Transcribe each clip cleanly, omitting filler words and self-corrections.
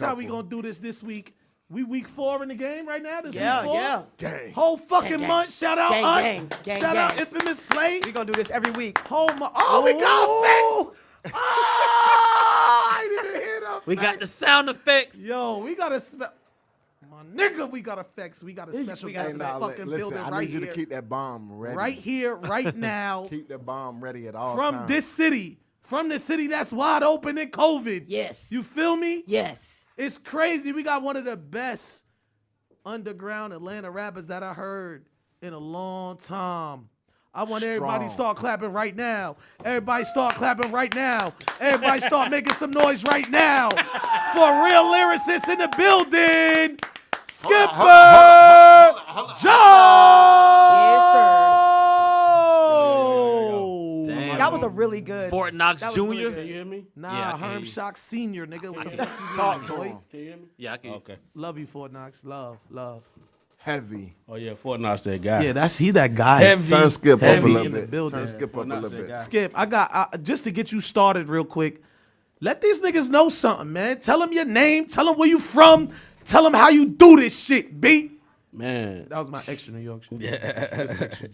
how we gonna do this week. We week 4 in the game right now. This week 4. Yeah. Gang. Whole fucking Gang. month. Shout out Gang, us. gang, Shout out gang. Infamous Flame. We gonna do this every week. Oh, we got effects. Oh, I didn't even hear them. We got the sound effects. Yo, we got a my nigga, we got effects. We got a special guest in the fucking building I right need you here. to keep that bomb ready. Right here, right now. Keep that bomb ready at all From times. this city. From the city that's wide open in COVID. Yes. You feel me? Yes. It's crazy. We got one of the best underground Atlanta rappers that I heard in a long time. I want everybody to start clapping right now. Everybody start clapping right now. Everybody start making some noise right now for a real lyricist in the building. Skipper Jones. Damn. That was a really good. Fort Knox that was Jr. really good. Can you hear me? Nah, Yeah, I can hear Herm you. Shock Senior, nigga. What the fuck you Talk mean, to boy? him. Can you hear me? Yeah, I can. Okay. Love you, Fort Knox. Love. Heavy. Oh yeah, Fortnite's that guy. Yeah, that's he that guy. Heavy. Turn Skip up a Heavy little in the bit. building. Turn Skip up a Fortnite's little that bit. guy. Skip, I got just to get you started real quick. Let these niggas know something, man. Tell them your name. Tell them where you from. Tell them how you do this shit, B. Man. That was my extra New York shit. Yeah,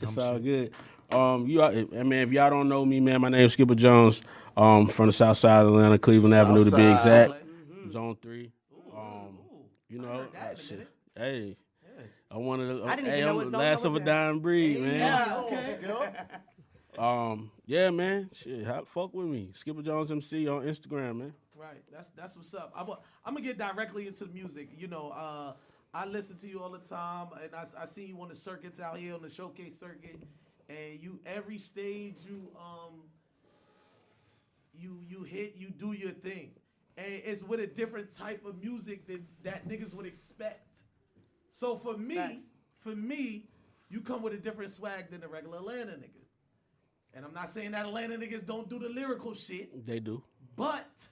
it's all good. If y'all don't know me, man, my name's Skipper Jones. From the South Side of Atlanta, Cleveland Avenue to be Southside. exact. Zone 3. You know, shit. Hey, I'm one of the. I didn't hey, even know I'm what the zone last I of a was in. dying breed, man. Yeah. Yeah, man. Shit, fuck with me. Skipper Jones MC on Instagram, man. Right. That's what's up. I'm gonna get directly into the music. You know, I listen to you all the time, and I see you on the circuits out here on the showcase circuit, and you every stage you hit, you do your thing, and it's with a different type of music that niggas would expect. So for me, you come with a different swag than the regular Atlanta nigga. And I'm not saying that Atlanta niggas don't do the lyrical shit, They do. but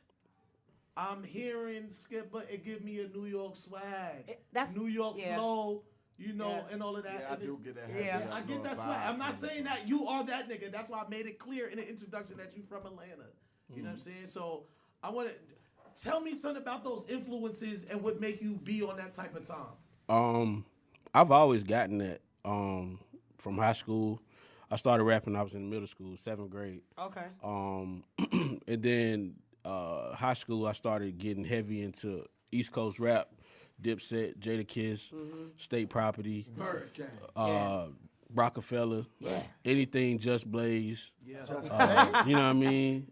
I'm hearing Skipper, it give me a New York swag. That's New York flow, you know, Yeah. and all of that. Yeah, I And do it's- get that. Yeah. heavy I get New that York swag. vibe I'm not from saying that you are that nigga. That's why I made it clear in the introduction that you from Atlanta. You know what I'm saying? So I want to tell me something about those influences and what make you be on that type of time. I've always gotten that from high school. I started rapping when I was in middle school, 7th grade. Okay. And then high school, I started getting heavy into East Coast rap, Dipset, Jadakiss, State Property, Bird Gang. Rockefeller, anything Just Blaze. Just You know what I mean?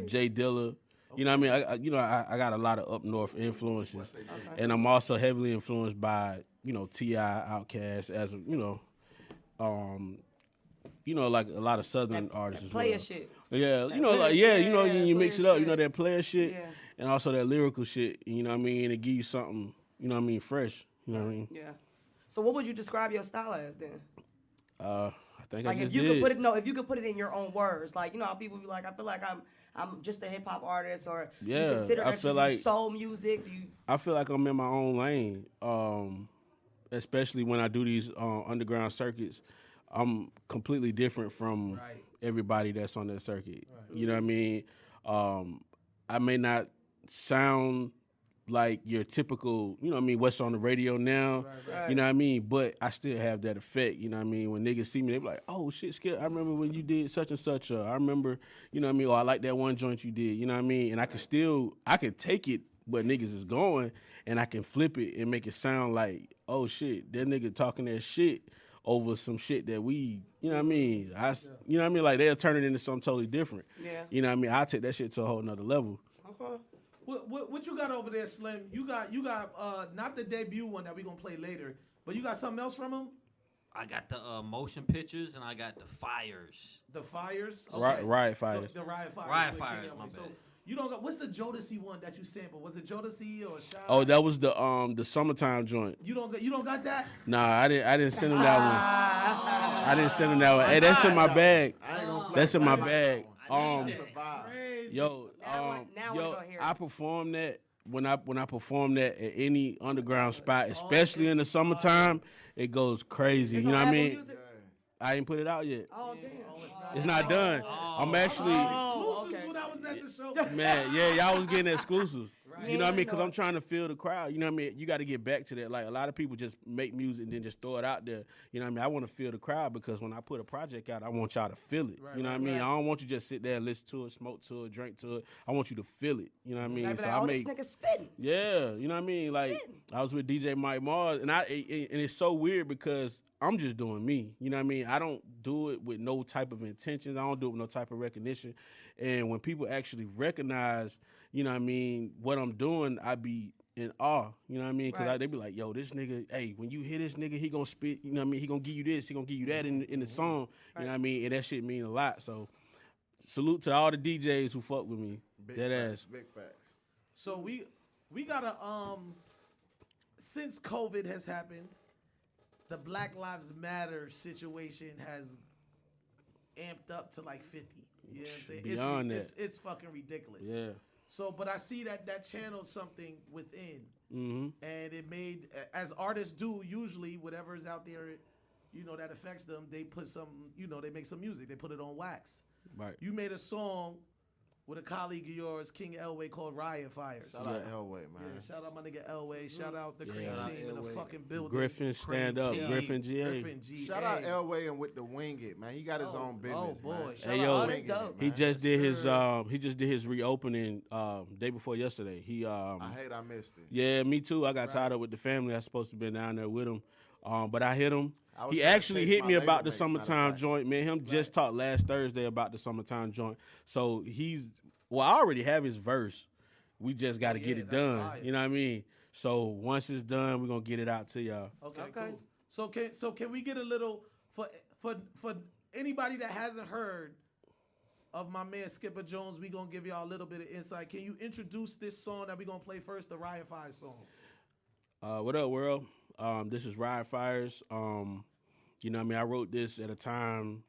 Jay Dilla. You know what I mean? I got a lot of up north influences, and I'm also heavily influenced by T.I., Outkast, as a, like a lot of Southern artists as well. Player shit. Yeah, you mix it up. You know that player shit, Yeah. and also that lyrical shit. You know what I mean? It give you something. You know what I mean? Fresh. You know what I mean? Yeah. So what would you describe your style as then? I think Like I just if you did. could put it if you could put it in your own words, like how people be like, I feel like I'm just a hip hop artist, or Yeah, you consider I that feel you do like- soul music. I feel like I'm in my own lane, especially when I do these underground circuits. I'm completely different from everybody that's on that circuit. You know what I mean? I may not sound like your typical, what's on the radio now. Right. You know what I mean? But I still have that effect. You know what I mean? When niggas see me, they be like, "Oh shit, Skip! I remember when you did such and such. I remember, you know what I mean? Or I like that one joint you did. You know what I mean? And I can take it where niggas is going, and I can flip it and make it sound like, oh shit, that nigga talking that shit over some shit that we, you know what I mean? You know what I mean? Like they'll turn it into something totally different. Yeah. You know what I mean? I'll take that shit to a whole nother level. Okay. What you got over there, Slim? You got not the debut one that we gonna play later, but you got something else from him? I got the motion pictures and I got the fires. The Fires? Riot Fires. So the Riot Fires. Riot with Fires, King my Elvis. So bad. you don't got, what's the Jodeci one that you sampled? Was it Jodeci or Shy? Oh, that was the summertime joint. You don't got that? Nah, I didn't send him that one. I didn't send him that one. Hey, that's in my bag. That's in my bag. Crazy. Yo, Now we're gonna hear it. I performed that when I perform that at any underground spot, especially in the summertime, it goes crazy. It's You know on what I Apple mean? Music? I ain't put it out yet. Oh damn. It's not done. I'm actually, Exclusives when I was at the show. man, yeah, y'all was getting exclusives. You know what I mean? Because I'm trying to feel the crowd. You know what I mean? You got to get back to that. Like, a lot of people just make music and then just throw it out there. You know what I mean? I want to feel the crowd because when I put a project out, I want y'all to feel it. You know what I mean? I don't want you to just sit there and listen to it, smoke to it, drink to it. I want you to feel it. You know what I mean? So like, this nigga spitting. Yeah, you know what I mean? Like, I was with DJ Mike Mars, and it's so weird because I'm just doing me. You know what I mean? I don't do it with no type of intentions. I don't do it with no type of recognition. And when people actually recognize, you know what I mean, what I'm doing, I be in awe. You know what I mean? Because they be like, yo, this nigga, hey, when you hear this nigga, he gonna spit, you know what I mean? He gonna give you this, he gonna give you that in the song. You know what I mean? And that shit mean a lot. So salute to all the DJs who fuck with me. Big Dead facts, ass. big facts. So we gotta since COVID has happened, the Black Lives Matter situation has amped up to like 50. You know what I'm saying? Beyond that. It's fucking ridiculous. Yeah. So, but I see that channeled something within, Mm-hmm. and it made, as artists do usually, whatever is out there, you know, that affects them, they put some, you know, they make some music, they put it on wax. Right. You made a song with a colleague of yours, King Elway, called Riot Fires. Shout out Elway, man. Yeah, shout out my nigga Elway. Shout out the Cream Shout out team in the Elway. fucking building. Griffin, stand up. team. Griffin GA. Griffin G. Shout out Elway and with the Wing It, man. He got his own business, oh, boy. man. Shout Hey, out, yo, that's Winging it, dope. He man. just did his sir. he just did his reopening day before yesterday. He I hate I missed it. yeah, me too. I got tied up with the family. I was supposed to be down there with him. But I hit him. I was He trying to actually chase hit my me label about the mates, matter of summertime fact. joint. Me and him just talked last Thursday about the summertime joint. So I already have his verse. We just got to get it that's done. fire. You know what I mean? So once it's done, we're gonna get it out to y'all. Okay, Okay. cool. So can we get a little for anybody that hasn't heard of my man Skipper Jones? We gonna give y'all a little bit of insight. Can you introduce this song that we gonna play first, the Riot Fire song? What up, world? This is Riot Fires. You know what I mean? I wrote this at a time,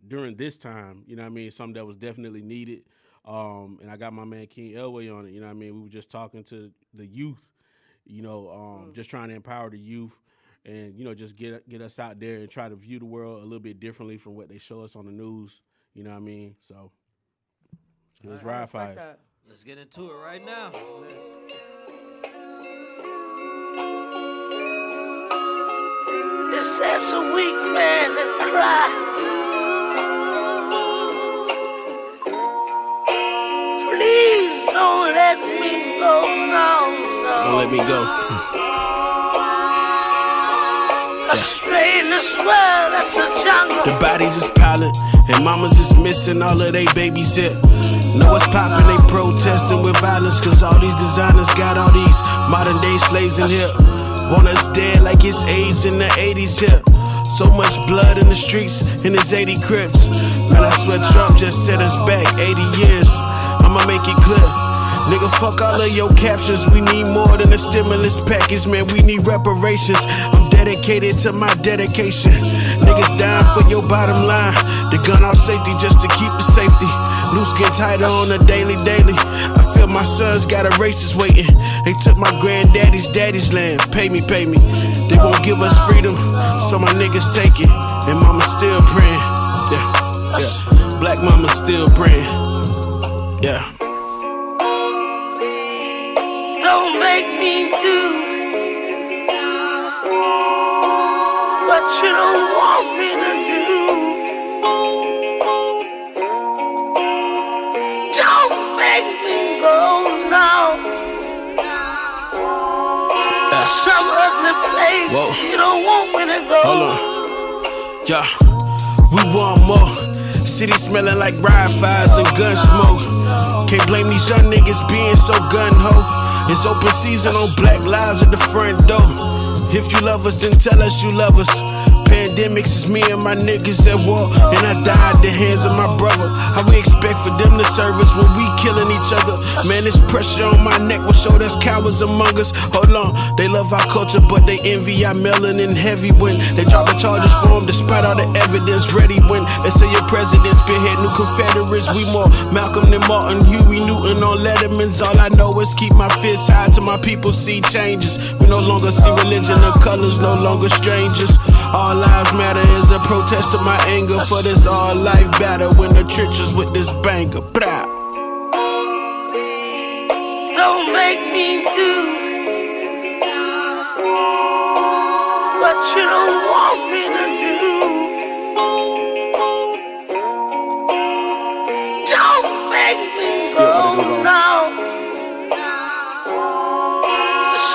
during this time, you know what I mean? Something that was definitely needed. And I got my man King Elway on it, you know what I mean? We were just talking to the youth, you know, just trying to empower the youth and, you know, just get us out there and try to view the world a little bit differently from what they show us on the news, you know what I mean? So, it was I Riot respect Fires. that. Let's get into it right now. It says a weak man that cry. Please don't let me go, no. Don't let me go. Astray in this world, that's a jungle. The bodies is piling, and mamas is missing all of they babies here. Know what's poppin', they protesting with violence, cause all these designers got all these modern day slaves in here. Want us dead like it's AIDS in the 80s here. So much blood in the streets, in his 80 Crips. Man, I swear Trump just set us back 80 years. I'ma make it clear. Nigga, fuck all of your captions. We need more than a stimulus package, man. We need reparations. I'm dedicated to my dedication. Niggas dying for your bottom line. The gun off safety just to keep the safety. Loose get tighter on a daily. I feel my sons got a racist waiting. They took my granddaddy's daddy's land. Pay me. They won't give us freedom, so my niggas take it. And mama still praying. Yeah. Black mama still praying. Yeah. Don't make me do what you don't want me to do. Don't make me go now. Some ugly place Whoa. you don't want me to go. Hold on. Yeah, we want more. City smelling like riot fires and gun smoke. Can't blame these young niggas being so gun-ho. It's open season on Black Lives at the front door. If you love us, then tell us you love us. Pandemics is me and my niggas at war, and I died at the hands of my brother. How we expect for them to serve us when we killing each other? Man, this pressure on my neck will show there's cowards among us. Hold on, they love our culture, but they envy our melanin heavy when they drop the charges for them despite all the evidence ready when they say your president spearhead new Confederates. We more Malcolm than Martin, Huey Newton on Letterman's. All I know is keep my fists high till my people see changes. We no longer see religion or colors, no longer strangers. All lives matter is a protest to my anger for this all life battle when the trenches with this banger. Blah. Don't Don't make me do what you don't want me to do. Don't make me go now.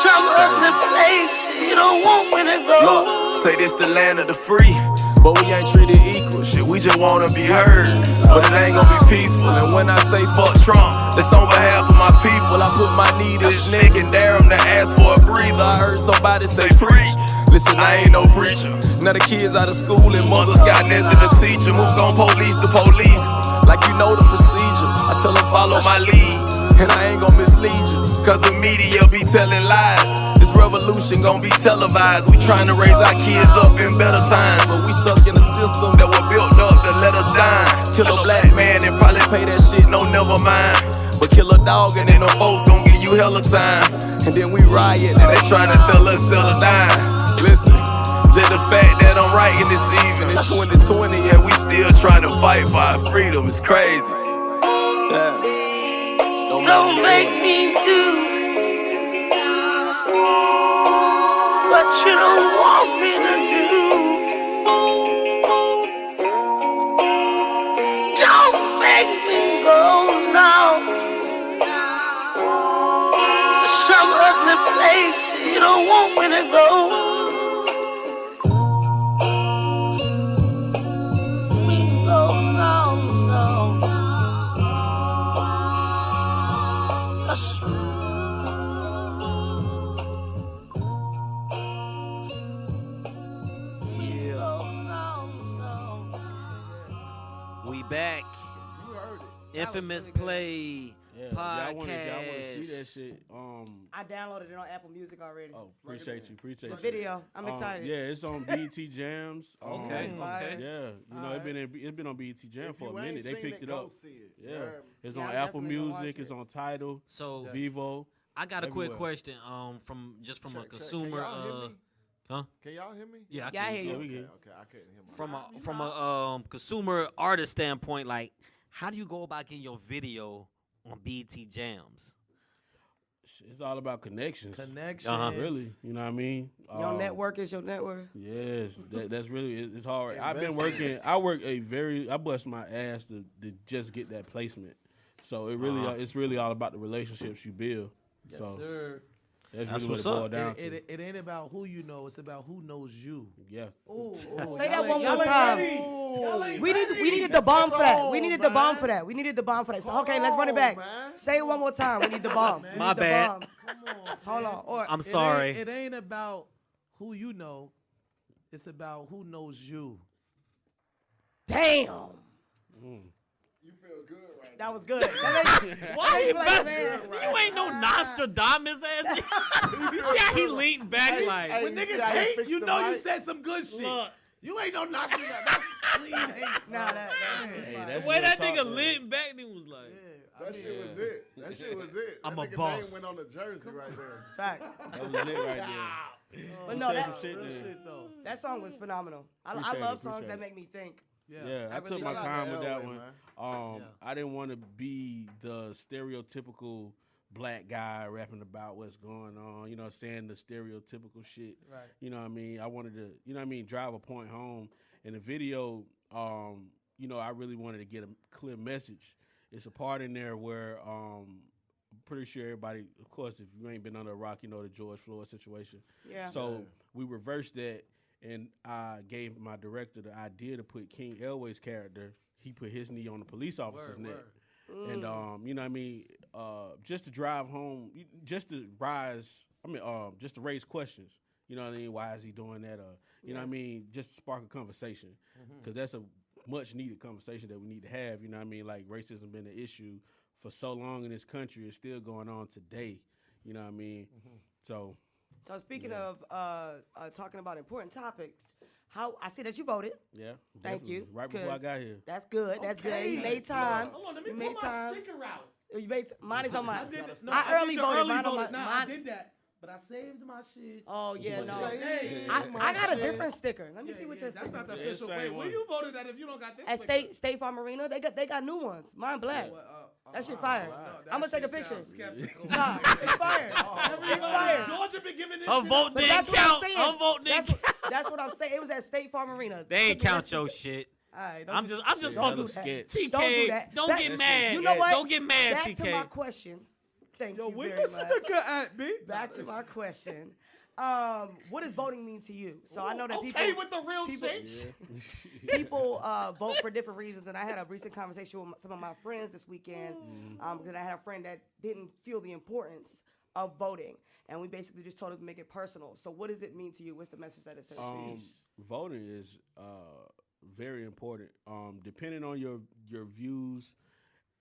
Some other place you don't want me to go. Look, say this the land of the free, but we ain't treated equal. Shit, we just wanna be heard, but it ain't gonna be peaceful. And when I say fuck Trump, that's on behalf of my people. I put my knee to his neck and dare him to ask for a breather. I heard somebody say preach. Listen, I ain't no preacher. Now the kids out of school and mothers got nothing to teach them. Who gon' police the police? Like you know the procedure. I tell them follow my lead, and I ain't gon' mislead you, cause the media be telling lies. This revolution gon' be televised. We tryna raise our kids up in better times, but we stuck in a system that was built up to let us die. Kill a black man and probably pay that shit, no never mind. But kill a dog and then the folks gon' give you hella time. And then we riot and they tryna tell us settle down. Listen, just the fact that I'm writing this evening in 2020 and we still trying to fight for our freedom is crazy. Yeah. Don't make me do what you don't want me to do. Don't make me go now. Some other place you don't want me to go. We back. Infamous Play Y'all want to Podcast. see that shit? I downloaded it on Apple Music already. Oh, appreciate you. The video. I'm excited. Yeah, it's on BET Jams. Okay. Yeah, you know, it's been on BET Jam for a minute. They picked it up. See it. Yeah, it's Yeah, on I'm Apple definitely gonna watch Music. It's it. on Tidal, So Vivo. I got a quick everywhere. question. From a Check. consumer. Can y'all hear me? Huh? Can y'all hear me? Yeah, Yeah, I hear you. Yeah, we Okay, can. okay, I couldn't hear my From a consumer artist standpoint, like, how do you go about getting your video on BET Jams? It's all about connections. Connections. Really, you know what I mean? Your network is your network. Yes, that's really it's hard. I've been Investments. working. I bust my ass to just get that placement. So it really it's really all about the relationships you build. Yes, so sir. that's That's really what's what it up. boiled down It, to. it ain't about who you know. It's about who knows you. Yeah. Say that one more time. We needed the bomb for that. We needed the bomb for that. We needed the bomb for that. So, okay, let's run it back. on, man. Say it one more time. We need the bomb. We My need the bad. bomb. Come on. Hold on. Or I'm sorry. It ain't about who you know. It's about who knows you. damn. You feel good right That was good. That made- Why you Play, back? man. You ain't no Nostradamus ass. You see how he leaned back like. hey, When you see niggas how he hate, fixed you the know you mic? said some good shit. Look, You ain't no Nostradamus. That's clean hate. Nah, that. Hey, the that's way real that talk, nigga though. leaned back, he was like, That shit was it. That shit was it. I'm that a nigga boss. name went on the jersey right there. Facts. That was it right there. But no, Say that some shit Real then. shit though. that song was phenomenal. I Appreciate love it, songs appreciate that it. make me think. Yeah, I really took my shout out time to with that Elway, one. man. I didn't want to be the stereotypical black guy rapping about what's going on, you know, saying the stereotypical shit. Right. You know what I mean? I wanted to, you know what I mean, drive a point home. In the video, you know, I really wanted to get a clear message. It's a part in there where I'm pretty sure everybody, of course, if you ain't been under a rock, you know the George Floyd situation. Yeah. So we reversed that, and I gave my director the idea to put King Elway's character. He put his knee on the police officer's neck. And you know what I mean, just to drive home, just to just to raise questions. You know what I mean? Why is he doing that? You know what I mean? Just to spark a conversation, because that's a much needed conversation that we need to have. You know what I mean? Like, racism been an issue for so long in this country. It's still going on today. You know what I mean? So speaking of talking about important topics, how I see that you voted. yeah, Thank definitely. you. Right before I 'cause got here. That's good. That's good. You made time. Hold on, let me You pull made my time. sticker out. You made mine is on my. I did it. I early did the voted. early Mine on voted. my. Nah, I Mine, did that. but I saved my shit. Oh yeah, no. Hey, I got a different sticker. Let me see what your that's sticker not the is. official. same Wait, one. where you voted at if you don't got this? At sticker? State Farm Arena, they got new ones. Mine black. That shit fire. I'ma take a picture. Nah, it's fire. It's fire. Georgia been giving this Her shit vote up. But didn't that's what I'm count. saying. Her vote didn't count. That's what I'm saying. It was at State Farm Arena. They ain't Took the count rest your of- shit. All right, I'm just don't do fucking that. TK. Don't do that. Don't That- get mad. You know what? Don't get mad, Back to my TK. question. Thank Yo, you where very your much. sticker at, B? Back to my question. What does voting mean to you? So I know that people Okay with the real people- shit. people vote for different reasons, and I had a recent conversation with some of my friends this weekend because I had a friend that didn't feel the importance of voting, and we basically just told him to make it personal. So what does it mean to you? What's the message that it says to you? Voting is very important. Depending on your views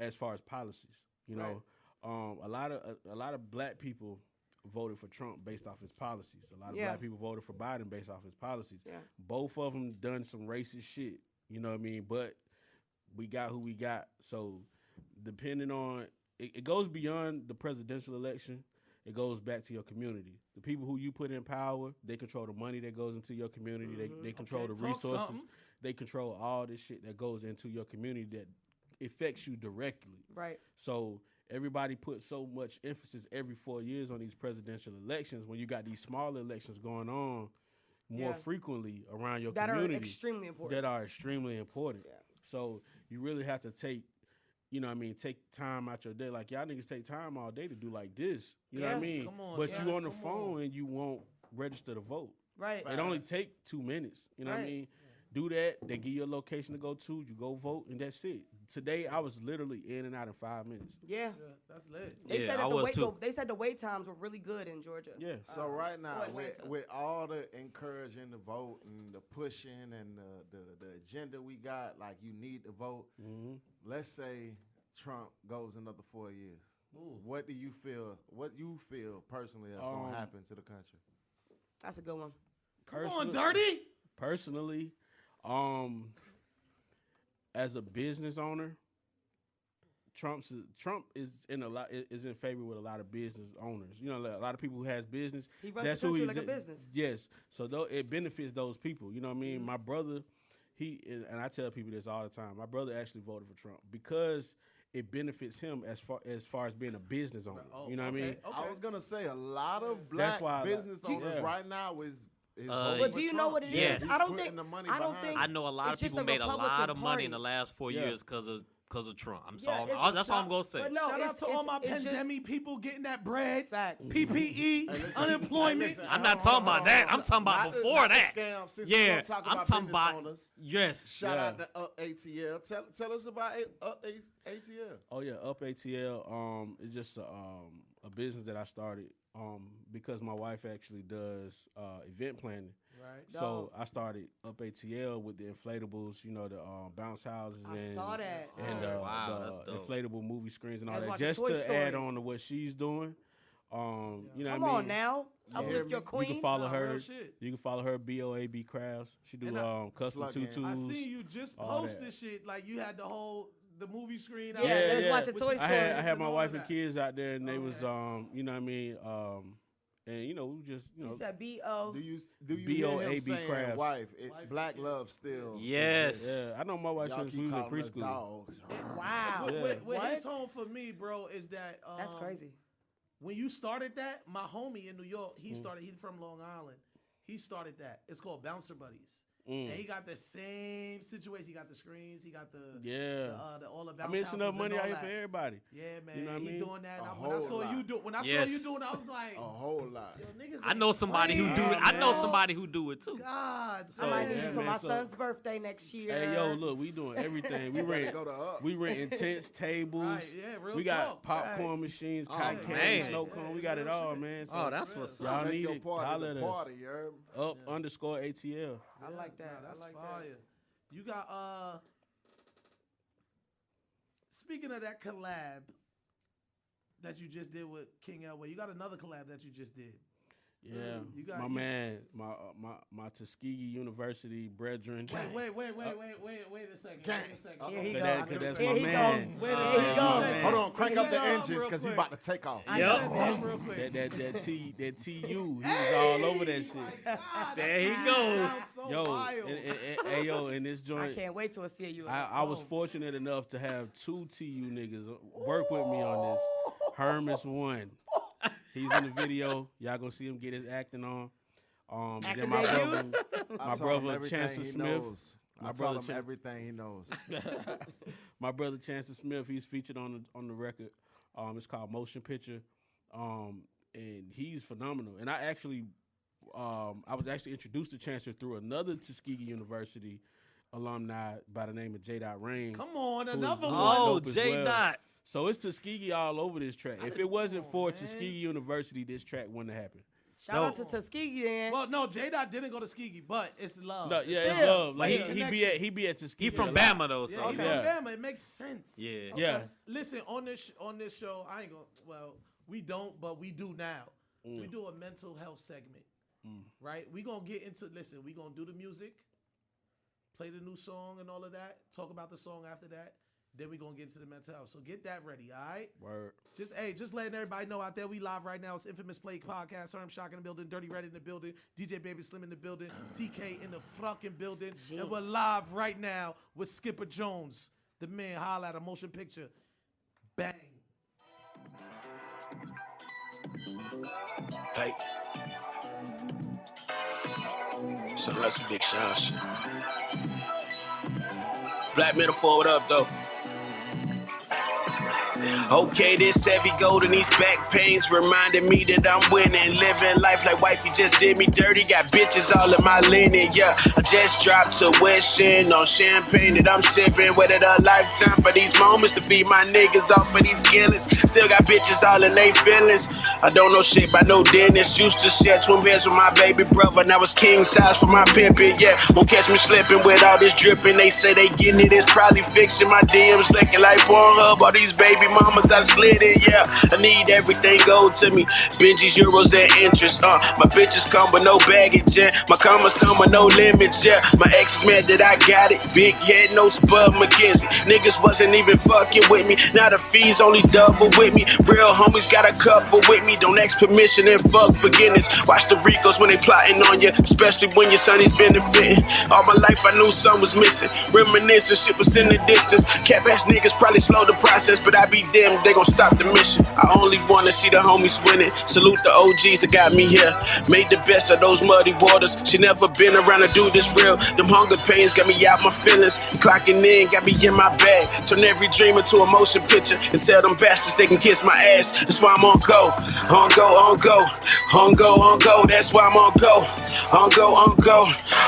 as far as policies, you know, a lot of black people voted for Trump based off his policies. A lot of black people voted for Biden based off his policies. Yeah. Both of them done some racist shit. You know what I mean? But we got who we got. So depending on it goes beyond the presidential election. It goes back to your community. The people who you put in power, they control the money that goes into your community. They control the talk resources. something. They control all this shit that goes into your community that affects you directly. Right. So everybody puts so much emphasis every 4 years on these presidential elections when you got these smaller elections going on more frequently around your That community. are extremely important. That are extremely important. Yeah. So you really have to take, you know what I mean, take time out your day. Like y'all niggas take time all day to do like this. You know what I mean? Come on, but son, you on the come phone on. and you won't register to vote. Right. It only take 2 minutes. You know what I Right. mean? Do that. They give you a location to go to. You go vote, and that's it. Today, I was literally in and out in 5 minutes. Yeah. Yeah, that's lit. They Yeah, said I that was too. they said the wait times were really good in Georgia. Yeah. So right now, Go ahead, with all the encouraging the vote and the pushing and the agenda we got, like you need to vote. Let's say Trump goes another 4 years. What do you feel? What you feel personally that's gonna happen to the country? That's a good one. Come on, Dirty. Personally, as a business owner, Trump is is in favor with a lot of business owners. You know, a lot of people who has business. He runs that's the who country he's like a in- business. Yes, so it benefits those people. You know what I mean? My brother, and I tell people this all the time. My brother actually voted for Trump because it benefits him as far as being a business owner. You know what I mean? I was gonna say a lot of black why I like- business owners right now is But do you know what it is? Yes. I don't Putting think. the money I don't behind think. it. I know a lot of it's just people the made a lot Republican of money in the Party. last 4 Yeah. years because of Trump. Yeah, That's all I'm gonna say. But no, Shout it's, out to all my it's just- pandemic people getting that bread, Facts. PPE, unemployment. I'm not talking about that. I'm talking about Not the- before not the that. scam, since Yeah, we're gonna talk I'm about talking business about owners. yes. Shout out to Up ATL. Tell us about Up ATL. Oh yeah, Up ATL. It's just a business that I started because my wife actually does event planning. Right. So I started Up ATL with the inflatables, you know, the bounce houses I and saw that. and Wow, that's the dope. inflatable movie screens and all I was that, watching just Toy to Story. add on to what she's doing. You know Come what I mean? on now, uplift your You queen. can follow Nah, her. real shit. You can follow her BOAB Crafts. She do And custom Plug in. tutus. I seen you just all post that. this shit. Like you had the movie screen. Yeah, let's watch a with Toy the I Story. had and my all wife of and that. kids out there, and they was Okay. you know what I mean, and you know we just you know You said B.O. Do you hear him BOAB saying, crafts. wife, Wife, black yeah. love still Yes. yeah. I know my wife Y'all since keep we was in calling us preschool. dogs. Wow. What, Yeah. what hits What? home for me, bro, is that That's crazy. when you started that, my homie in New York, he's from Long Island. He started that. It's called Bouncer Buddies. And he got the same situation. He got the screens. He got the Yeah. all the I bounce mean, it's houses enough and money all out here that. for everybody. Yeah, man. You know what I he mean? doing that. A When I whole saw lot. you do, when I saw Yes. you doing, I was like, A whole lot. yo, niggas. I know ain't somebody who do playing, it. I know man. somebody who do it too. God, So, I might need yeah, you for man, my so- son's birthday next year. Hey, yo, look, we doing everything. We Better rent, go to Up. we rent intense tables. Right, yeah, real we got talk. popcorn machines, Oh, cotton man. candy, snow Yeah, cone. We it's got it real all, shit. man. So Oh, that's what's y'all up. Make need your it. party Holla the at us. party, you heard me? Up_ATL. I like that. Nah, that's I like fire. that. You got speaking of that collab that you just did with King Elway, you got another collab that you just did. Yeah, You got my you- man, my Tuskegee University brethren. Wait a second. Here he Okay. go. Cause that's Here my he go. man. Wait a Here second. he go. Man. Hold on, crank Here up he the go. engines Real because he quick. about to take off. I Yup. said something real quick. That TU, he was all over that shit. There he goes. So Yo, wild. hey yo, in this I joint, can't wait till I see you. I was fortunate enough to have 2 TU niggas work with me on this. Herman's one. He's in the video. Y'all gonna see him get his acting on. Then my Acting brother, I my told him brother everything Chancellor he Smith. knows. My I brother told him Chan- everything he knows. My brother Chancellor Smith, he's featured on the record. It's called Motion Picture, and he's phenomenal. And I was actually introduced to Chancellor through another Tuskegee University alumni by the name of J. Rain. Come on, who is- another who is one. Oh, dope as J. well. Dot. So it's Tuskegee all over this track. If it wasn't for Tuskegee University, this track wouldn't have happened. Shout out to Tuskegee then. Well, no, J-Dot didn't go to Tuskegee, but it's love. No, yeah, it's Still, love. Like still. he be at Tuskegee. He from a lot. Bama though, Yeah, so he from Yeah. Bama. It makes sense. yeah. Yeah. Listen, on this show, I ain't gonna. Well, we don't, but we do now. We do a mental health segment, right? We gonna get into. Listen, we gonna do the music, play the new song and all of that. Talk about the song after that. Then we gonna get into the mental health. So get that ready, all right? Word. Just letting everybody know out there, we live right now. It's Infamous Play Podcast. Herm Shock in the building, Dirty Red in the building, DJ Baby Slim in the building, TK in the fucking building, and we're live right now with Skipper Jones, the man. Holla at a motion picture. Bang. Hey. So that's some big shot shit. Black Metaphor, what up, though? Okay, this heavy gold and these back pains reminded me that I'm winning. Living life like wifey just did me dirty. Got bitches all in my linen, yeah. I just dropped tuition on champagne that I'm sipping. Waited a lifetime for these moments to feed my niggas off of these killings. Still got bitches all in they feelings. I don't know shit by no dentist. Used to share twin beds with my baby brother. Now it's king size for my pimpin', yeah. Won't catch me slipping with all this dripping. They say they getting it, it's probably fixing. My DMs looking like Pornhub. All these baby mamas I slid in, yeah. I need everything gold to me. Benji's, euros, and interest, My bitches come with no baggage, yeah. My commas come with no limits, yeah. My ex is mad that I got it. Big head, no Spud McKenzie. Niggas wasn't even fucking with me. Now the fees only double with me. Real homies got a couple with me. Don't ask permission and fuck forgiveness. Watch the Ricos when they plotting on you, especially when your son is benefiting. All my life I knew some was missing. Reminiscing, shit was in the distance. Cap ass niggas probably slow the process, but I be damned they gon' stop the mission. I only wanna see the homies winning. Salute the OGs that got me here. Made the best of those muddy waters. She never been around to do this real. Them hunger pains got me out my feelings. And clocking in got me in my bag. Turn every dream into a motion picture. And tell them bastards they can kiss my ass. That's why I'm on go. On go, on go. On go, on go. That's why I'm on go. On go, on go.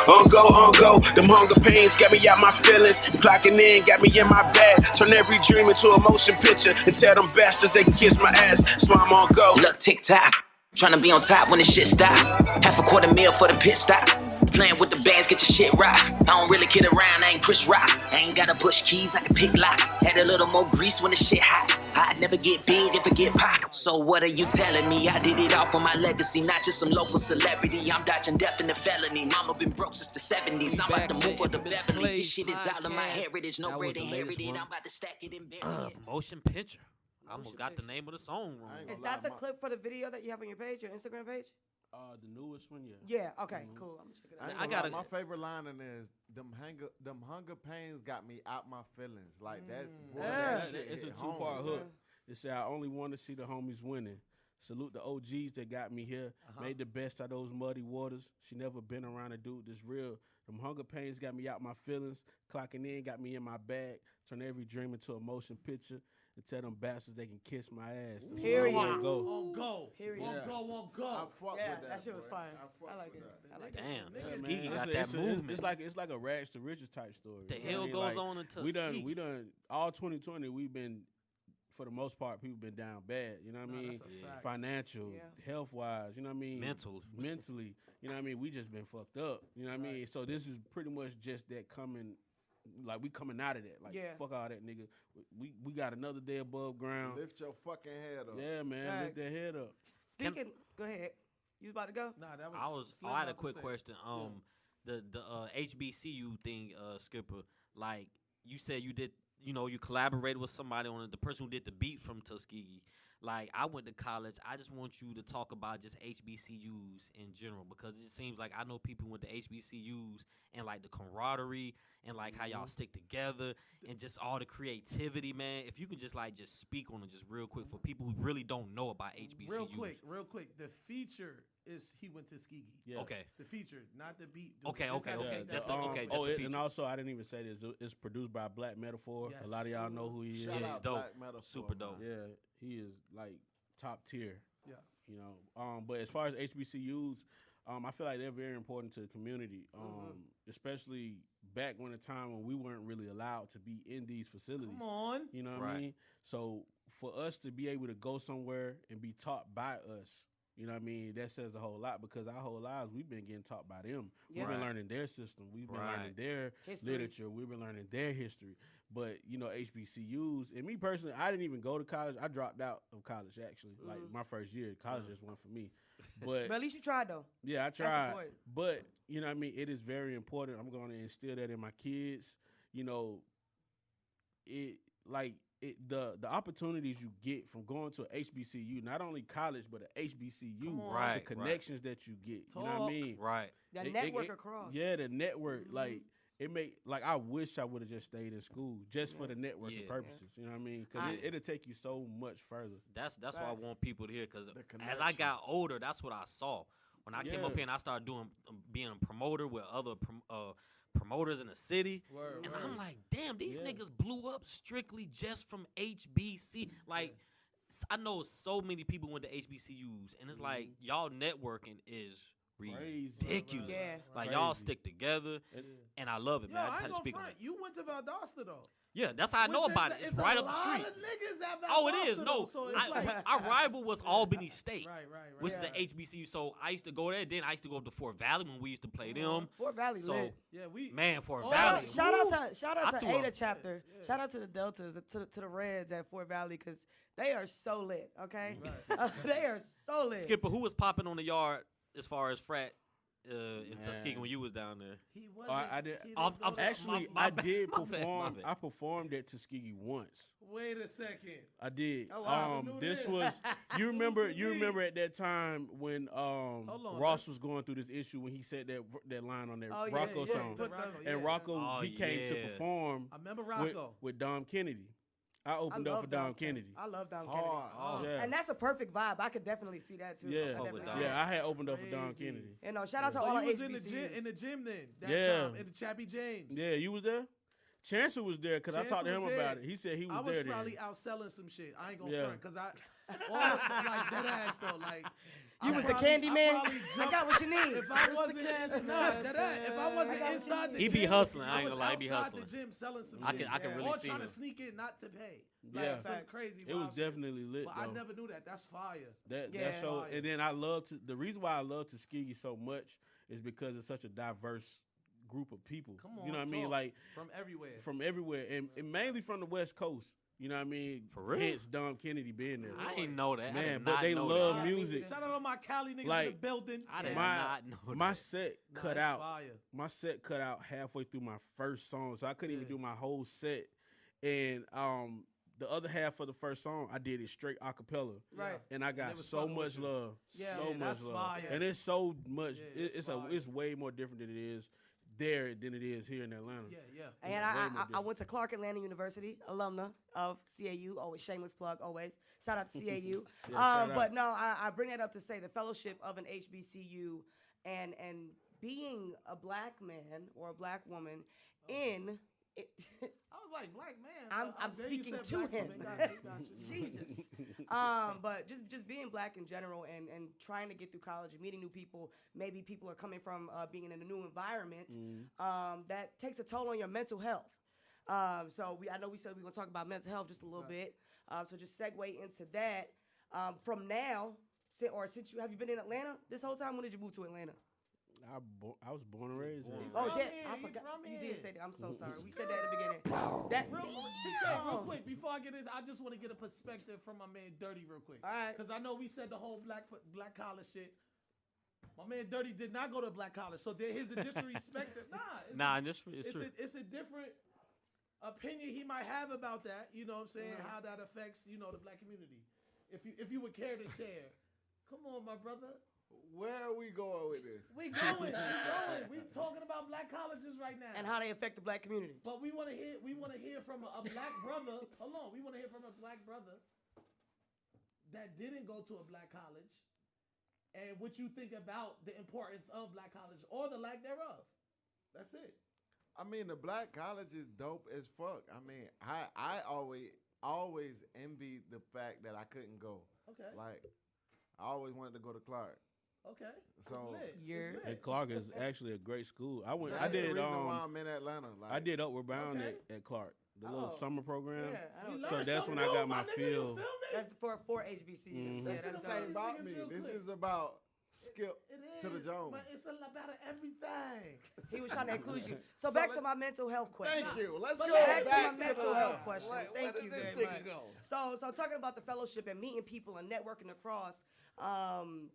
On go, on go. Them hunger pains got me out my feelings. And clocking in got me in my bag. Turn every dream into a motion picture. And tell them bastards they can kiss my ass. That's why I'm on go. Look, TikTok. Tryna be on top when the shit stop. $250,000 for the pit stop. Playing with the bands, get your shit right. I don't really kid around, I ain't push rock. I ain't gotta push keys, I can pick locks. Had a little more grease when the shit hot. I'd never get big if it get pop. So what are you telling me? I did it all for my legacy, not just some local celebrity. I'm dodging death and the felony. Mama been broke since the 70s. I'm about to move for the Beverly. This shit is all of my heritage, no bread inherited. I'm about to stack it and bury it. Motion picture. I almost got the name of the song wrong. I ain't Is gonna lie, that the my- clip for the video that you have on your page, your Instagram page? The newest one, yeah. Yeah, okay, cool. I'm gonna check it I, out. ain't I gonna lie, gotta- my favorite line in there is them hunger pains got me out my feelings. Like that. Boy, Yeah. that shit It's a hit two-part home. hook. It said, I only want to see the homies winning. Salute the OGs that got me here. Made the best out of those muddy waters. She never been around a dude this real. Them hunger pains got me out my feelings. Clocking in got me in my bag. Turn every dream into a motion picture. And tell them bastards they can kiss my ass. That's Period. where I wanna go. On go. Period. On Yeah. go, on I go. fuck Yeah, with that. that shit was boy. fire. fuck I like with it. that. I like Damn, it. Yeah, Tuskegee man. got It's that a- movement. It's like a rags to riches type story. The You know hell what I mean? goes Like, on in we Tuskegee. done all 2020. We've been, for the most part, people been down bad. You know what I mean? that's a fact. Financial, Yeah. health wise. You know what I mean? Mentally. You know what I mean? We just been fucked up. You know what I mean? So this is pretty much just that coming. Like we coming out of that. Like Yeah. fuck all that, nigga. We got another day above ground. Lift your fucking head up. Yeah, man. Facts. Lift that head up. Speaking, go ahead. You was about to go? Nah, that was. I was. Slim I had a about to quick say. question. The HBCU thing, Skipper. Like you said, you did. You know, you collaborated with somebody on it. The person who did the beat from Tuskegee. Like I went to college. I just want you to talk about just HBCUs in general because it seems like I know people who went to HBCUs and like the camaraderie and like how y'all stick together and just all the creativity, man. If you could just speak on it just real quick for people who really don't know about HBCUs. Real quick. The feature is he went to Tuskegee. Yeah. Okay. The feature, not the beat. Okay. This had to Yeah, take Just that the- off. okay, just the feature. And also, I didn't even say this. It's produced by Black Metaphor. Yes. A lot of y'all know who he is. Shout Yeah, out he's dope. Black Metaphor, Super man. dope. Yeah, he is like top tier. Yeah. You know, but as far as HBCUs, I feel like they're very important to the community, especially back when the time when we weren't really allowed to be in these facilities. Come on. You know what I Right. mean? So for us to be able to go somewhere and be taught by us, you know what I mean? That says a whole lot because our whole lives we've been getting taught by them. Yeah. We've been Right. learning their system. We've been Right. learning their History. literature. We've been learning their history. But, you know, HBCUs, and me personally, I didn't even go to college. I dropped out of college, actually. Like, my first year, college just went for me. But, But at least you tried though. yeah, I tried. important. But, you know what I mean? It is very important. I'm going to instill that in my kids. You know, the opportunities you get from going to a HBCU, not only college, but a HBCU, Come on. Right, the connections that you get. You know what I Talk. mean? Right. The It- network it- across. Yeah, the network. Like it make like I wish I would have just stayed in school just for the networking Yeah. purposes. You know what I mean? Because it'll take you so much further. That's what I Facts. want people to hear because The as I got older, that's what I saw. When I came Yeah. up here and I started doing being a promoter with other promoters in the city, Word, and word. I'm like, damn, these Yeah. niggas blew up strictly just from HBC. Like, I know so many people went to HBCUs, and it's like y'all networking is Crazy. ridiculous. Yeah. Like y'all Crazy. stick together, and I love it, Yo, man. I I just ain't had to gonna speak on front. it. You went to Valdosta though. Yeah, that's how I know Which about is- it. It's right up the It's street. a lot of niggas at Valdosta. Oh, it is. No, though, so it's like, our rival was Albany State, right. which is an HBCU. So I used to go there. Then I used to go up to Fort Valley when we used to play them. Fort Valley So lit. Yeah, we. man, Fort Shout Valley. out, shout out to I Ada threw up. chapter. Shout out to the Deltas, to the Reds at Fort Valley because they are so lit. Okay, they are so lit. Skipper, who was popping on the yard as far as frat in Tuskegee when you was down there? He wasn't. I did. he didn't I'm go to- Actually, my I bad, did my bad, my perform. bad. I performed at Tuskegee once. Wait a second. I did. Oh, wow. Who knew This this? was you remember Who's the you lead? remember at that time when on, Ross was going through this issue when he said that line on that Oh, yeah, Rocco yeah. song. Put Rocco, And yeah. Rocco Oh, he came to yeah. perform I remember with, Rocco. with Dom Kennedy. I I opened up love for Dom Kennedy. I love Dom Hard. Kennedy. Yeah. And that's a perfect vibe. I could definitely see that too. I Yeah. could Fuck definitely with see Dom. that. Yeah, I had opened up for Dom Crazy. Kennedy. You know, shout out to So all the you was in the HBCUs. gym then. That Yeah. time in the Chappie James. Yeah, you was there? Chancellor was there because I talked to Chancellor him was about there. it. He said he was I was there probably then. out selling some shit. I ain't gonna Yeah. front because I all the time like dead ass though. Like You I was the probably- candy I man. probably I jumped- got what you need. If I wasn't if I wasn't inside the He gym, be hustling, I ain't was gonna lie, he be outside hustling. the gym selling some I shit. can really or see trying him. to sneak in not to pay. Yeah. Like some Facts. crazy. It was wild shit. definitely lit But though. I never knew that. That's fire. That Yeah. that's so Fire. and then I love to the reason why I love Tuskegee so much is because it's such a diverse group of people. Come on, you know what I mean? talk. Like From everywhere. from everywhere and mainly from the West Coast. You know what I mean? For real? Hence Dom Kennedy being there. I ain't know that. I Man, did but not they know love that. music. Shout out to my Cali niggas in Like, the building. I did my not know my that. set Nah, cut it's out. Fire. My set cut out halfway through my first song, so I couldn't even Yeah. do my whole set. And the other half of the first song, I did it straight a cappella. Right. And I They got was so fucking with much you. love, Yeah. so Yeah, much that's love, fire. and it's so much. Yeah, it's fire. It's way more different than it is there than it is here in Atlanta. Yeah, yeah. And way more I different. went to Clark Atlanta University, alumna of CAU. Always shameless plug, always. Shout out to CAU. shout But out. no, I bring that up to say the fellowship of an HBCU and being a black man or a black woman in it, I was like, black man. I'm there you speaking said to black him. woman. Got you. Jesus. But just being black in general and trying to get through college and meeting new people. Maybe people are coming from being in a new environment. That takes a toll on your mental health. So I know we said we were gonna talk about mental health just a little bit. So just segue into that. From now, since have you been in Atlanta this whole time? When did you move to Atlanta? I was born and raised here. Oh, from damn! here, I he forgot. from You here. did say that. I'm so sorry. We said that at the beginning. That Real quick, before I get in, I just want to get a perspective from my man Dirty real quick. All right. Because I know we said the whole black collar shit. My man Dirty did not go to a black college, so here's the disrespect. It's a different opinion he might have about that. You know what I'm saying? How that affects, the black community. If you would care to share. Come on, my brother. Where are we going with this? We going. We talking about black colleges right now. And how they affect the black community. But we want to hear from a black brother. Hold on. We want to hear from a black brother that didn't go to a black college and what you think about the importance of black college or the lack thereof. That's it. I mean, the black college is dope as fuck. I mean, I always envied the fact that I couldn't go. Okay. Like, I always wanted to go to Clark. Okay. So And Clark is actually a great school. I that's did the reason why I'm in Atlanta. Like, I did Upward Bound at Clark, the little summer program. Yeah, So that's when I got my feel. That's for HBCUs. This ain't about me. This is about Skip to the Jones. But it's about everything. He was trying to include you. So back to my mental health question. Thank you. Let's Back go to back my mental health question. Where Thank you did this very nigga much. go? So talking about the fellowship and meeting people and networking across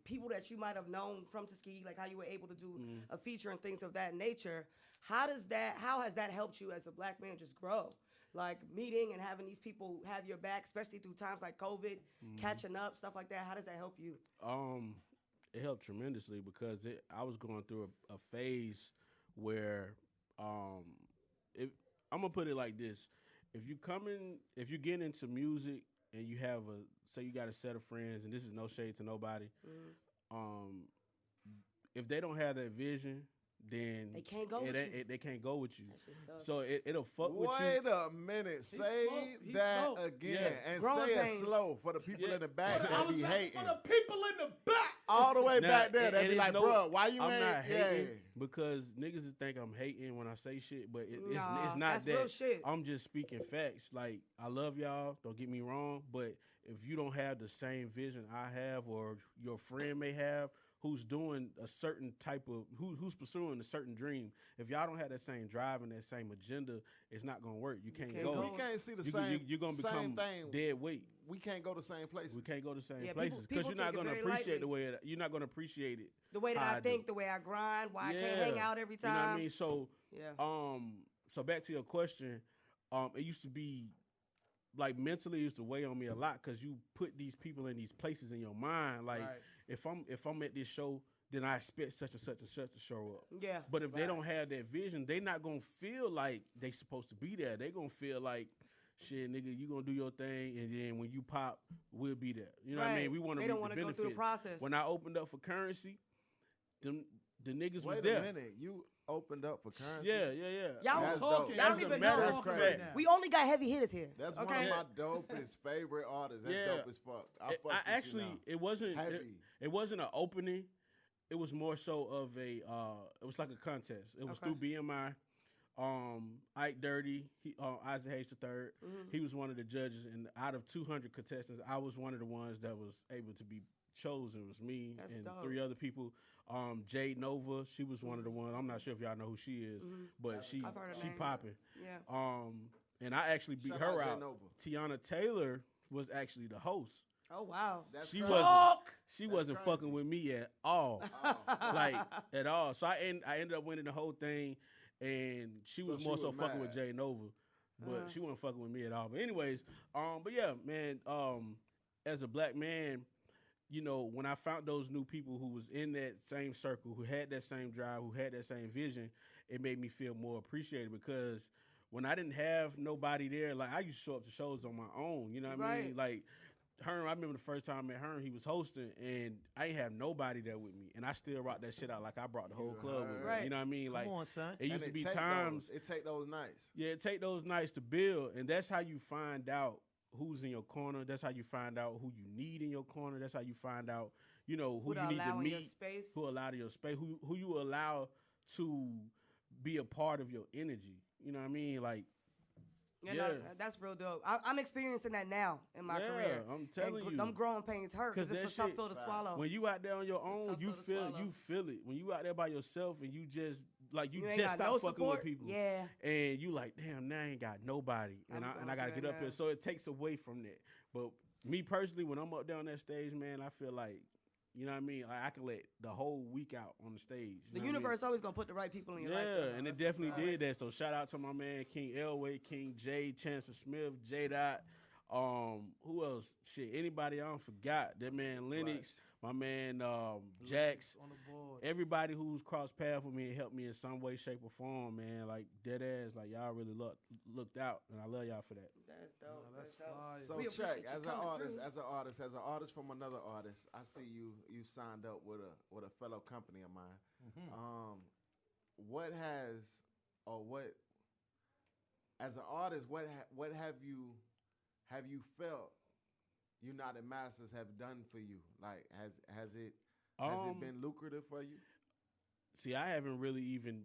people that you might have known from Tuskegee, like how you were able to do a feature and things of that nature. How has that helped you as a black man just grow? Like meeting and having these people have your back, especially through times like COVID, catching up, stuff like that. How does that help you? It helped tremendously because I was going through a phase where I'm gonna put it like this: if you get into music and you have say you got a set of friends, and this is no shade to nobody, if they don't have that vision, then they can't go with you. They can't go with you. So it'll fuck with you. Wait a minute. Say that again and Growing say pains. it slow for the people in the back that be hating. For the people in the back. All the way Now, back there, they be like, bro, why you I'm ain't? not hating Yeah. because niggas think I'm hating when I say shit, but it's Nah, not that's that. real shit. I'm just speaking facts. Like, I love y'all, don't get me wrong, but if you don't have the same vision I have or your friend may have, who's doing a certain type of who's pursuing a certain dream, if y'all don't have that same drive and that same agenda, it's not gonna work. You can't go. We can't see the same. You're gonna same become thing. dead weight. We can't go to the same places. We can't go to the same Yeah, places people because you're not take it gonna very appreciate lightly. You're not gonna appreciate it. The way that how I do. think, the way I grind, why I can't hang out every time. You know what I mean? So, Yeah. So back to your question, it used to be like mentally it used to weigh on me a lot because you put these people in these places in your mind. Like if I'm at this show, then I expect such and such and such to show up. Yeah. But if they don't have that vision, they not gonna feel like they supposed to be there. They gonna feel like, shit, nigga, you gonna do your thing, and then when you pop, we'll be there. You know what I mean? We want to. They don't want to go through the process. When I opened up for Currency, the niggas was Wait there. a minute. You opened up for Currency? Yeah. Y'all That's talking. dope. Y'all don't even know. That's crazy. We only got heavy hitters here. That's okay? one of my dopest favorite artists. That's dope as fuck. I actually, it wasn't. It wasn't an opening. It was more so of a. It was like a contest. It was through BMI. Ike Dirty, Isaac Hayes III. He was one of the judges, and out of 200 contestants, I was one of the ones that was able to be chosen. It was me and dope. 3 other people. Jade Nova, she was one of the ones. I'm not sure if y'all know who she is, but she popping. Yeah. And I actually beat Shout her out out. Jade Nova. Tiana Taylor was actually the host. Oh wow. She wasn't fucking with me at all, like at all. So I ended up winning the whole thing, and she was more so fucking with Jay Nova, but she wasn't fucking with me at all. But anyways, but yeah, man, as a black man, you know, when I found those new people who was in that same circle, who had that same drive, who had that same vision, it made me feel more appreciated because when I didn't have nobody there, like I used to show up to shows on my own. You know what I mean? Like. Herm, I remember the first time I met Herm, he was hosting, and I ain't have nobody there with me, and I still rocked that shit out like I brought the whole club with me. You know what I mean? Like, come on, son. It used to be times. It take those nights. Yeah, it take those nights to build, and that's how you find out who's in your corner. That's how you find out who you need in your corner. That's how you find out, you know, who you need to meet, who allow to your space, who you allow to be a part of your energy. You know what I mean? Like. Yeah, no, that's real dope. I'm experiencing that now in my career. I'm telling you, them growing pains hurt because it's a tough pill to swallow. When you out there on your own, you feel it. When you out there by yourself and you just like you just stop fucking with people, and you like, damn, now I ain't got nobody, and I gotta get up here. So it takes away from that. But me personally, when I'm up there on that stage, man, I feel like You know what I mean? Like I can let the whole week out on the stage. The universe always gonna put the right people in your life. Yeah, though. and it definitely did that. So shout out to my man King Elway, King J, Chancellor Smith, J Dot. Who else? Shit, anybody I don't forgot. That man Lennox, my man Jax. On the board. Everybody who's crossed paths with me and helped me in some way, shape, or form, man. Like dead ass, like y'all really looked out, and I love y'all for that. That's dope. That's dope. fire. So We check, appreciate you as an coming artist, through. as an artist from another artist, I see you signed up with a fellow company of mine. What has or what as an artist, what have you felt United Masters have done for you? Like has it been lucrative for you? See, I haven't really even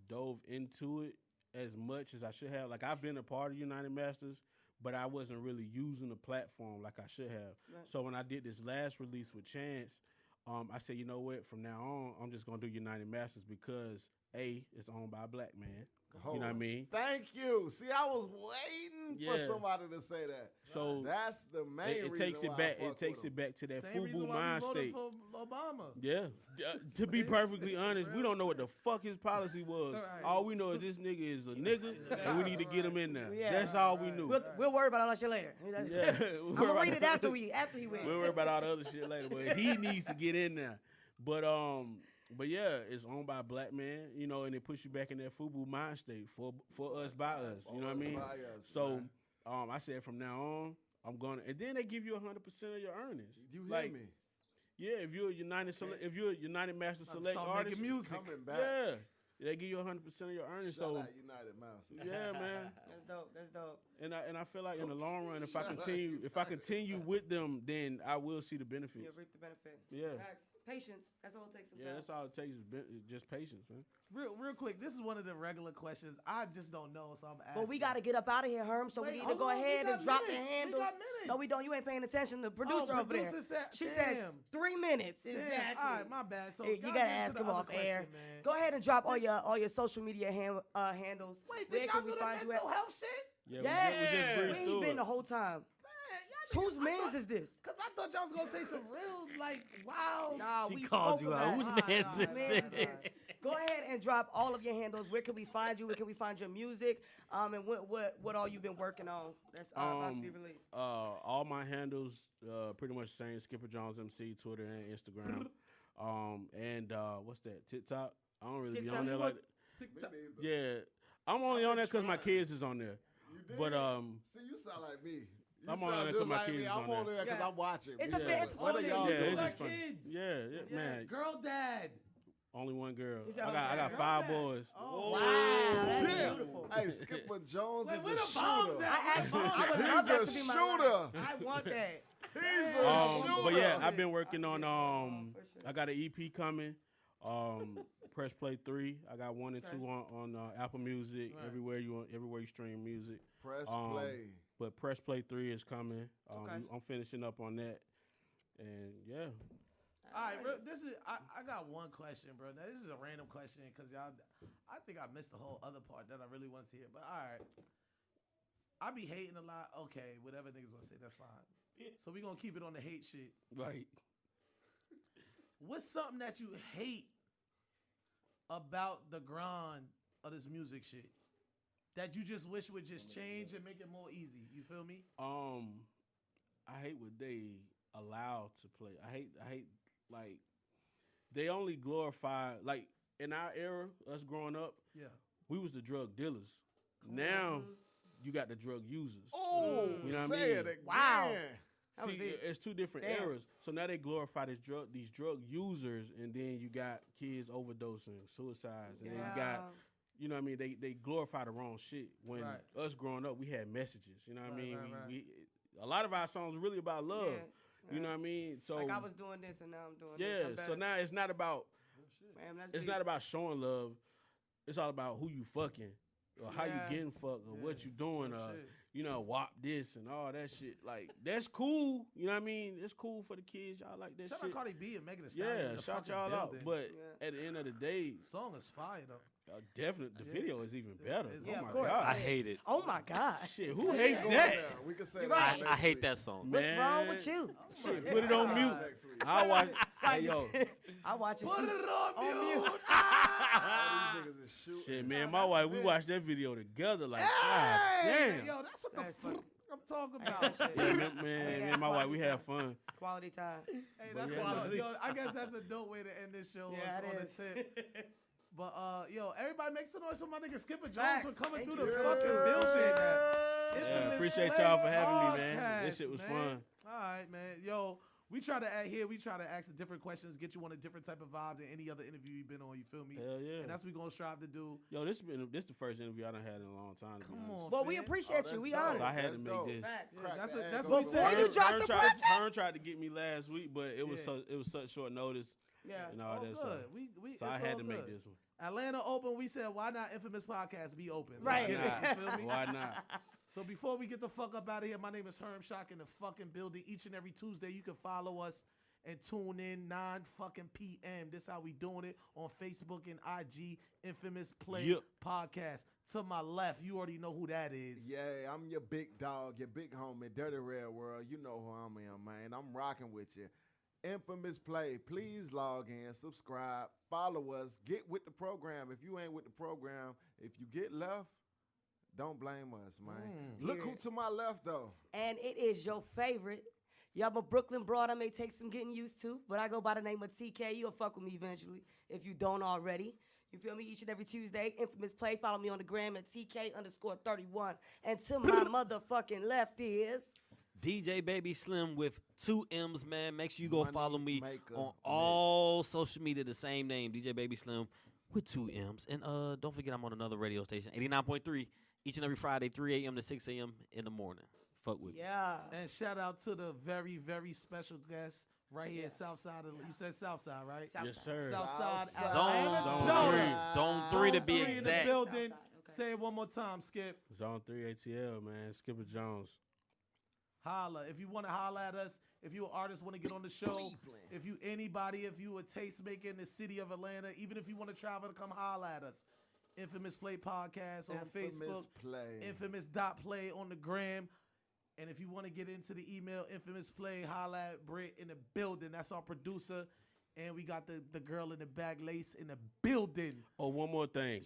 dove into it as much as I should have. Like, I've been a part of United Masters, but I wasn't really using the platform like I should have. Right. So when I did this last release with Chance, I said, you know what? From now on, I'm just going to do United Masters because, A, it's owned by a black man. You know what I mean? Thank you. See, I was waiting for Yeah. somebody to say that. So that's the main it reason takes it why back. I fuck It takes with it him. back to that Same reason FUBU why mind we voted state. for Obama. Yeah. To be perfectly honest, we don't know what the fuck his policy was. Right. All we know is this nigga is a nigga, and we need to get him in there. Yeah. That's all we knew. We'll worry about all that shit later. Yeah, I'm gonna read it after he wins. We'll worry about all the other shit later, but he needs to get in there. But yeah, it's owned by a black man, you know, and it puts you back in that FUBU mind state for us by us. You know what I mean? By us, So man. I said from now on, I'm gonna, and then they give you 100% of your earnings. You hear like, me? Yeah, if you're a United Master Select Stop artist, making music. Coming back. yeah, they give you 100% of your earnings. Shout So out United Masters. yeah, man. That's dope. That's dope. And I feel like in the long run, if I continue with them, then I will see the benefits. You'll reap the benefit. Yeah. Facts. Patience. That's all it takes. Yeah, that's all it takes is just patience, man. Real quick, this is one of the regular questions. I just don't know, so I'm asking. But we got to get up out of here, Herm, so Wait, we need to hold go on, we ahead got and drop the minutes. We handles. got minutes. No, we don't. You ain't paying attention. The producer over there. producer said- she damn. said 3 minutes. Damn, Exactly. all right, my bad. So Hey, you y'all gotta get to ask the him other off air. question, man. Go ahead and drop all your social media handles. Wait, Where did can y'all we do the find you mental at? health shit? Yeah, Yeah, we just we breezed ain't through been it. the whole time. Whose man's is this? Because I thought y'all was going to say some real, like, wow. Nah, She we called spoke you about out. it. Whose man's is Man's this? Go ahead and drop all of your handles. Where can we find you? Where can we find your music? And what all you've been working on that's about to be released? All my handles, pretty much the same. Skipper Jones MC, Twitter and Instagram. What's that? TikTok. I don't really be TikTok, on there you like. TikTok. Yeah, I'm only on there because my kids is on there. You did? But See, you sound like me. You I'm on sound there 'cause just my like kids me. is I'm on on there. there because Yeah. I'm watching. It's a Yeah. fan- it's What are only- y'all yeah, doing? it's got just fun. kids. Yeah, man. Girl dad. Only one girl. He's I out got there. 5 boys. Wow, that's Damn. beautiful. Hey, Skipper Jones Wait, is where a the bombs shooter. at? I actually, I would love He's that a to be my shooter. life. I want that. He's a shooter. But yeah, I've been working on For sure. I got an EP coming. Press Play 3. I got 1 and 2 on Apple Music, everywhere you stream music. Press play. But Press Play 3 is coming. Okay. I'm finishing up on that. And yeah. All right, bro, I got one question, bro. Now, this is a random question because y'all, I think I missed the whole other part that I really wanted to hear. But all right, I be hating a lot. Okay, whatever niggas want to say, that's fine. So we gonna keep it on the hate shit. Right. What's something that you hate about the grind of this music shit that you just wish would just change and make it more easy? You feel me? I hate what they allow to play. I hate like they only glorify, like in our era, us growing up, Yeah. we was the drug dealers. Now you got the drug users. Oh, You know what I say mean? it again. Wow. That was See, big. it's two different Damn. eras. So now they glorify these drug users, and then you got kids overdosing, suicides, and then you got, you know what I mean? They glorify the wrong shit. When Right. us growing up, we had messages. You know what I mean? right. We a lot of our songs really about love. Yeah. You know what I mean? So Like I was doing this and now I'm doing this. yeah. I'm So better. now it's not about Man, that's it's deep. not about showing love. It's all about who you fucking, or how Yeah. you getting fucked, or what you doing. Real shit. WAP this and all that shit. Like, that's cool. You know what I mean? It's cool for the kids. Y'all like that Shout shit. out Cardi B and Megan Thee Stallion. in Yeah, the shout fucking y'all out. building. But at the end of the day, Song is fire though. definitely the video is even better. Yeah, Oh of my course. god. I hate it. Oh my God. Shit, who hates Go that? there. We can say You're that right. next I hate week. that song. What's wrong Man. with you? Shit, put it on mute. Next week. I watch. Hey, yo, I watch it. Put it on mute. All these niggas is shooting. shit, man. My wife, we watched that video together. Like, Hey, god damn. yo, that's what That's the fuck funny. I'm talking I about. got shit. Yeah, man, me and my wife, we had fun. Quality time. Hey, that's yeah, a no, dope, yo, I guess that's a dope way to end this show Yeah, on it the is. tip. But yo, everybody make some noise for my nigga Skipper Jones Facts. for coming Thank through you. the fucking building. Yeah, Infamous appreciate Slave y'all for having me, man. Podcast, This shit was man. fun. All right, man. Yo, we try to ask the different questions, get you on a different type of vibe than any other interview you've been on. You feel me? Hell yeah. And that's what we gonna strive to do. Yo, this the first interview I done had in a long time. To be Come honest. on, Well, we fam. appreciate Oh, you. We that's honored. So I had That's to make dope. this. Facts. Crack That's the a- egg that's open. what we said. Before you drop the project. Hearn tried to get me last week, but it was Yeah. it was such short notice. Yeah. And all Oh, that. good. So, We so I it's had all to make good. this one. Atlanta open. We said, why not Infamous Podcast be open? Let's Right. get it, you feel me? Why not? So before we get the fuck up out of here, my name is Herm Shock in the fucking building. Each and every Tuesday, you can follow us and tune in 9 fucking p.m. This how we doing it on Facebook and IG. Infamous Play Yep. Podcast. To my left, you already know who that is. Yeah, I'm your big dog, your big homie, Dirty Red World. You know who I am, man. I'm rocking with you. Infamous Play. Please log in, subscribe, follow us, get with the program. If you ain't with the program, if you get left, don't blame us, man. Look who to my left, though. And it is your favorite. Y'all, I'm a Brooklyn broad. I may take some getting used to, but I go by the name of TK. You'll fuck with me eventually if you don't already. You feel me? Each and every Tuesday, Infamous Play. Follow me on the gram at TK_31. And to my motherfucking left is... DJ Baby Slim with 2 M's, man. Make sure you go Money follow me maker, on Nick. all social media, the same name, DJ Baby Slim with 2 M's. And don't forget I'm on another radio station, 89.3, each and every Friday, 3 a.m. to 6 a.m. in the morning. Fuck with me. Yeah. And shout out to the very, very special guest right here at Southside. You said Southside, right? Yes, sir. Southside. Southside. Atlanta. Zone 3 to be Zone 3 in the exact. building. Southside, okay. Say it one more time, Skip. Zone 3 ATL, man. Skipper Jones. Holla. If you want to holla at us, if you an artist, want to get on the show, if you anybody, if you a tastemaker in the city of Atlanta, even if you want to travel to come holla at us. Infamous Play Podcast on Infamous Facebook. Play. Infamous.play on the gram. And if you want to get into the email, Infamous Play, holla at Britt in the building. That's our producer. And we got the girl in the bag, Lace, in the building. Oh, one more thing.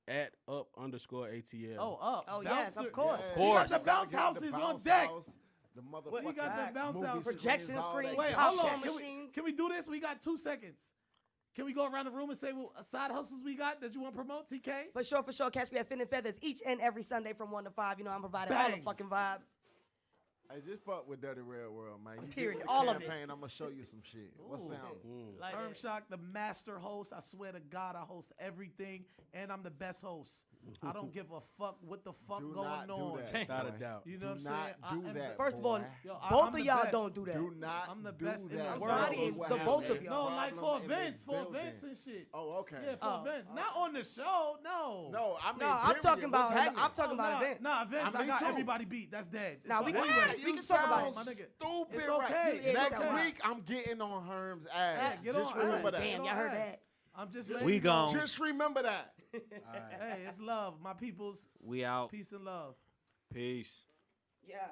At @_ATL. Oh, up. Oh, yes, of course. Yeah, Of course. you gotta The bounce get house the is on bounce deck. house, The We motherfucking got the bounce movie house. Projection screens, all screen. that Wait, good hold shit. on. machines. Can we do this? We got 2 seconds. Can we go around the room and say what side hustles we got that you want to promote, TK? For sure, for sure. Catch me at Fin and Feathers each and every Sunday from 1 to 5. You know, I'm providing all the Bang. fucking vibes. Hey, just fuck with Dirty Red World, man. You Period. Get with the all of it. campaign, I'm gonna show you some shit. What's sound? Like Herm that. Shock, the master host. I swear to God, I host everything, and I'm the best host. I don't give a fuck what the fuck Do going not on. do that. Without a boy. doubt. You know what Do I'm not saying? I do am that. the- First of all, boy. Yo, both I'm of the y'all best. don't do that. Do not I'm the do best in the that. world. Johnny That's and what the both happened. of y'all. No, like for Problem in events, this for building. events and shit. Oh, okay. Yeah, for Oh. events. Not on the show, no. No, I mean, No, I'm period. talking about. What's happening? I'm talking about nah, events. Nah, events. I I, mean, got too. everybody beat. That's dead. Nah, So we can- anyway, we can talk about it. my nigga. Stupid, It's right? okay. It's Next okay. week, I'm getting on Herm's ass. Get Just on remember ass. that. Damn, Get y'all on heard ass. that. I'm just letting We you know. gone. Just remember that. Hey, it's love, my peoples. We out. Peace and love. Peace. Yeah.